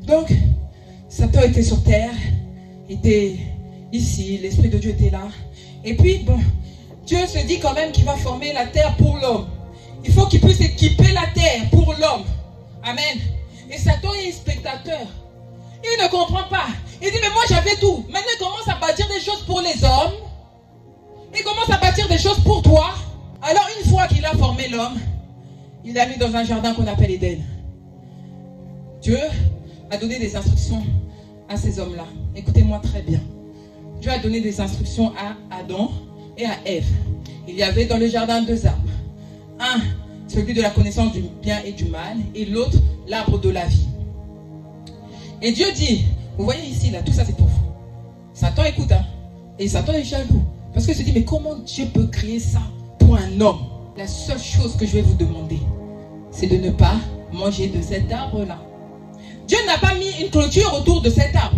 Donc, Satan était sur terre, était ici, l'Esprit de Dieu était là. Et puis, bon, Dieu se dit quand même qu'il va former la terre pour l'homme. Il faut qu'il puisse équiper la terre pour l'homme. Amen. Et Satan est spectateur. Il ne comprend pas. Il dit, mais moi j'avais tout. Maintenant il commence à bâtir des choses pour les hommes. Il commence à bâtir des choses pour toi. Alors une fois qu'il a formé l'homme, il l'a mis dans un jardin qu'on appelle Éden. Dieu a donné des instructions à ces hommes-là. Écoutez-moi très bien. Dieu a donné des instructions à Adam et à Ève. Il y avait dans le jardin 2 arbres. Un, celui de la connaissance du bien et du mal, et l'autre, l'arbre de la vie. Et Dieu dit, vous voyez ici, là, tout ça c'est pour vous. Satan écoute, hein, et Satan est jaloux. Parce qu'il se dit, mais comment Dieu peut créer ça pour un homme? La seule chose que je vais vous demander, c'est de ne pas manger de cet arbre-là. Dieu n'a pas mis une clôture autour de cet arbre.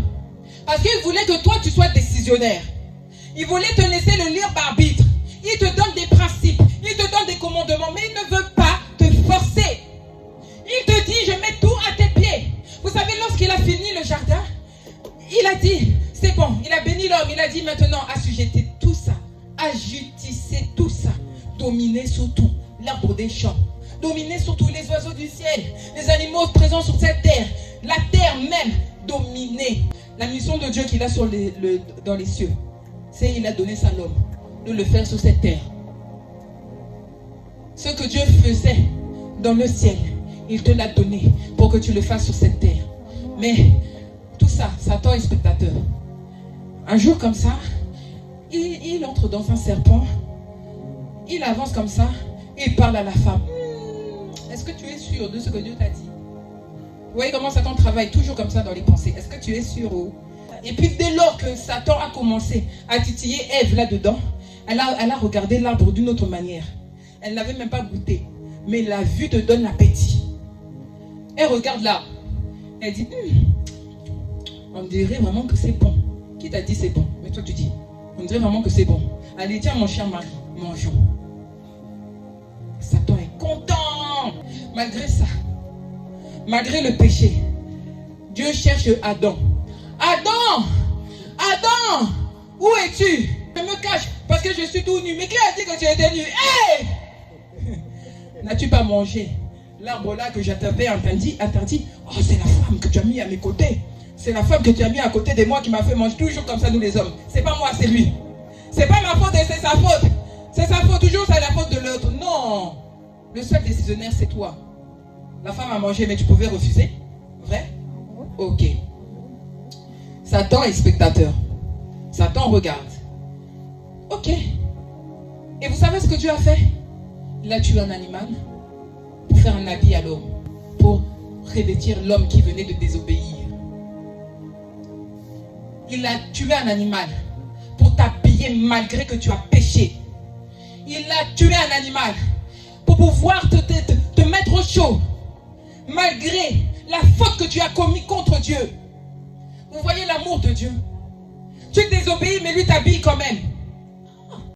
Parce qu'il voulait que toi, tu sois décisionnaire. Il voulait te laisser le libre arbitre. Il te donne des principes, il te donne des commandements, mais il ne veut pas te forcer. Il te dit, je mets tout à tes pieds. Vous savez, lorsqu'il a fini le jardin, il a dit, c'est bon, il a béni l'homme, il a dit maintenant, assujettez tout ça, ajutissez tout ça, dominez sur tout, l'arbre des champs, dominez sur tous les oiseaux du ciel, les animaux présents sur cette terre, la terre même, dominez. La mission de Dieu qu'il a dans les cieux, c'est qu'il a donné ça à l'homme, de le faire sur cette terre. Ce que Dieu faisait dans le ciel, il te l'a donné pour que tu le fasses sur cette terre. Mais tout ça, Satan est spectateur. Un jour comme ça, il entre dans un serpent, il avance comme ça, et il parle à la femme. Est-ce que tu es sûr de ce que Dieu t'a dit? Vous voyez comment Satan travaille toujours comme ça dans les pensées. Est-ce que tu es sûr? Et puis dès lors que Satan a commencé à titiller Ève là-dedans, elle a regardé l'arbre d'une autre manière. Elle n'avait même pas goûté. Mais la vue te donne l'appétit. Elle regarde l'arbre. Elle dit, on dirait vraiment que c'est bon. Qui t'a dit c'est bon? Mais toi tu dis, on dirait vraiment que c'est bon. Allez, tiens mon cher mari, mangeons. Satan est content. Malgré ça, malgré le péché, Dieu cherche Adam. Adam! Adam! Où es-tu? Je me cache parce que je suis tout nu. Mais qui a dit que tu étais nu? Hey! N'as-tu pas mangé l'arbre là que je t'avais interdit? Oh, c'est la femme que tu as mis à mes côtés. C'est la femme que tu as mis à côté de moi qui m'a fait manger. Toujours comme ça, nous les hommes. C'est pas moi, c'est lui. C'est pas ma faute et c'est sa faute. C'est sa faute. Toujours c'est la faute de l'autre. Non. Le seul décisionnaire, c'est toi. La femme a mangé, mais tu pouvais refuser? Vrai? Ok. Satan est spectateur. Satan regarde. Ok. Et vous savez ce que Dieu a fait? Il a tué un animal pour faire un habit à l'homme, pour revêtir l'homme qui venait de désobéir. Il a tué un animal pour t'habiller malgré que tu as péché. Il a tué un animal pour pouvoir te mettre au chaud malgré la faute que tu as commise contre Dieu. Vous voyez l'amour de Dieu. Tu désobéis, mais lui t'habille quand même.